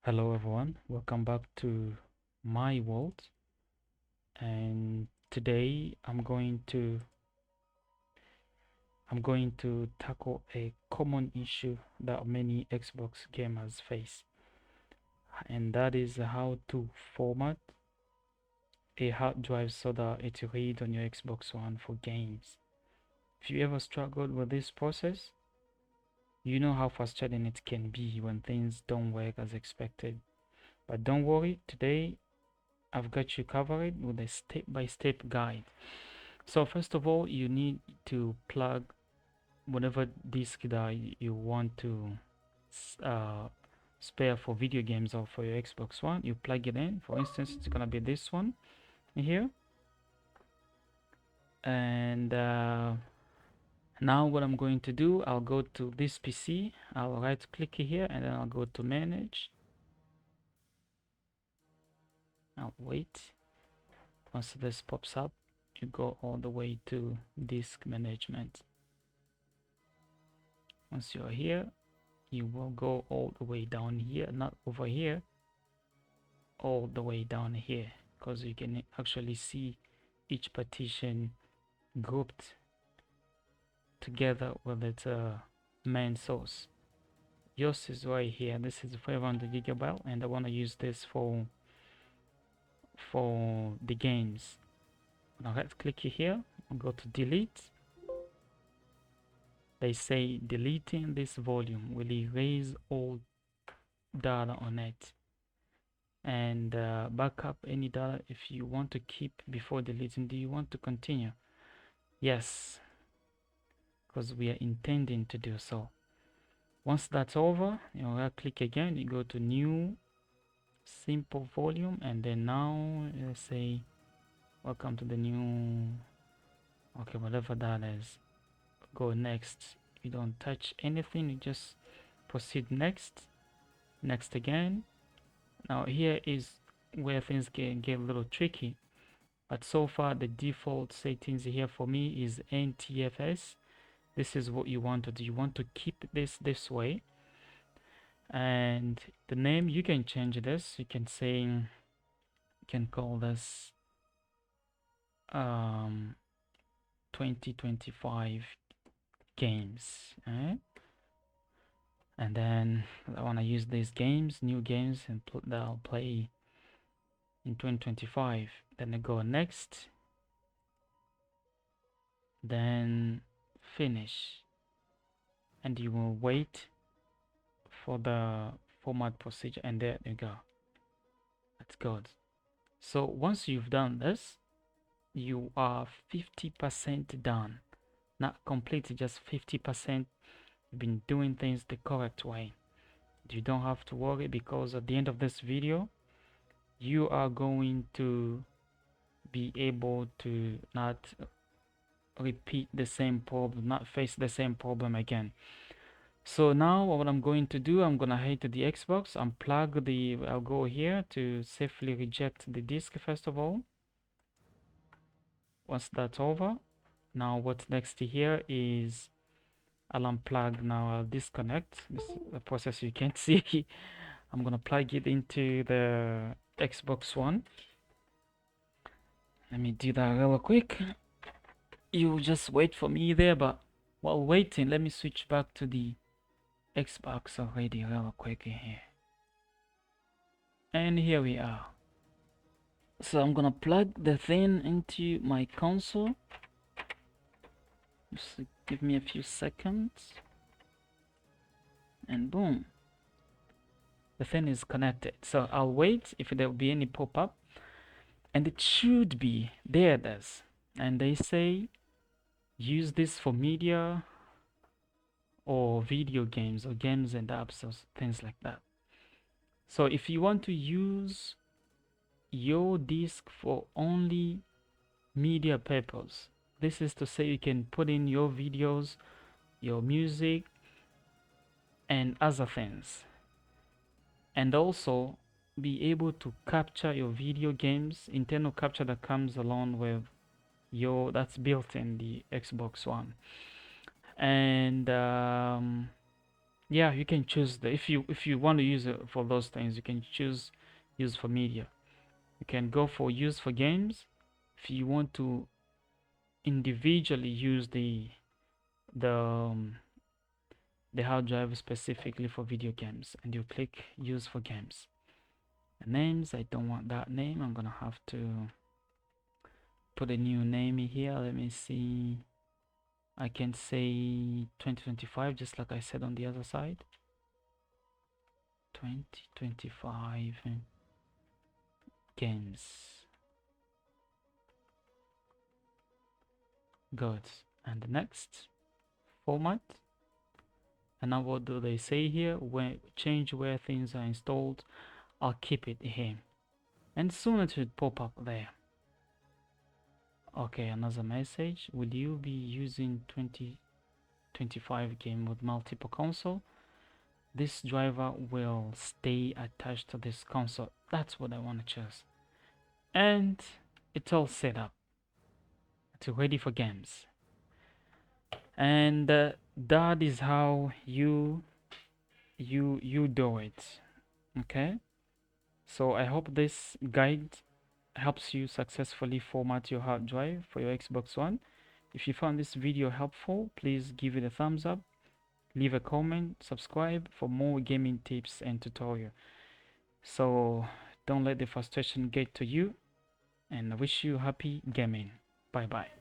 Hello everyone, welcome back to my world. And today I'm going to tackle a common issue that many Xbox gamers face, and that is how to format a hard drive so that it reads on your Xbox One for games. If you ever struggled with this process, you know how frustrating it can be when things don't work as expected. But don't worry, today I've got you covered with a step-by-step guide. So first of all, you need to plug whatever disk that you want to uh, spare for video games or for your Xbox One. You plug it in. For instance, it's gonna be this one here. And now what I'm going to do, I'll go to this PC. I'll right click here and then I'll go to manage. I'll wait. Once this pops up, you go all the way to disk management. Once you're here, you will go all the way down here, not over here, all the way down here, because you can actually see each partition grouped together with its main source. Yours is right here. This is 500 gigabyte, and I want to use this for the games. Now let's click here and go to delete. They say deleting this volume will erase all data on it and back up any data if you want to keep before deleting. Do you want to continue? Yes, because we are intending to do so. Once that's over, you right click again, you go to new simple volume, and then now let's say welcome to the new, okay, whatever that is. Go next. You don't touch anything, you just proceed next again. Now here is where things can get a little tricky, but so far the default settings here for me is NTFS. This is what you want to do. You want to keep this way, and the name you can change this. You can say, you can call this 2025 games, and then I want to use these games, new games, and that I'll play in 2025. Then I go next, then finish, and you will wait for the format procedure, and there you go. That's good. So once you've done this, you are 50% done. Not completely, just 50%. You've been doing things the correct way. You don't have to worry, because at the end of this video, you are going to be able to not repeat the same problem, not face the same problem again. So now what I'm going to do, I'm gonna head to the Xbox, I'll go here to safely reject the disk first of all. Once that's over, now what's next here is I'll unplug. Now I'll disconnect. This is a process you can't see. I'm gonna plug it into the Xbox One. Let me do that real quick. You just wait for me there, but while waiting, let me switch back to the Xbox already real quick here. And here we are. So I'm gonna plug the thing into my console. Just give me a few seconds. And boom. The thing is connected. So I'll wait if there will be any pop-up. And it should be. There it is. And they say use this for media or video games or games and apps or things like that. So if you want to use your disk for only media purpose, this is to say you can put in your videos, your music, and other things, and also be able to capture your video games, internal capture that comes along with that's built in the Xbox One. And Yeah, you can choose the if you want to use it for those things, you can choose use for media. You can go for use for games. If you want to individually use the um, the hard drive specifically for video games, and you click use for games. The names, I don't want that name. I'm gonna have to put a new name here. Let me see. I can say 2025, just like I said on the other side. 2025 games. Good. And the next format. And now what do they say here? When change where things are installed, I'll keep it here. And soon it should pop up there. Okay, another message. Will you be using 2025 game with multiple console? This driver will stay attached to this console. That's what I want to choose. And it's all set up. It's ready for games. And that is how you do it. Okay? So I hope this guide helps you successfully format your hard drive for your Xbox One. If you found this video helpful, please give it a thumbs up, leave a comment, subscribe for more gaming tips and tutorial. So don't let the frustration get to you, and I wish you happy gaming. Bye bye.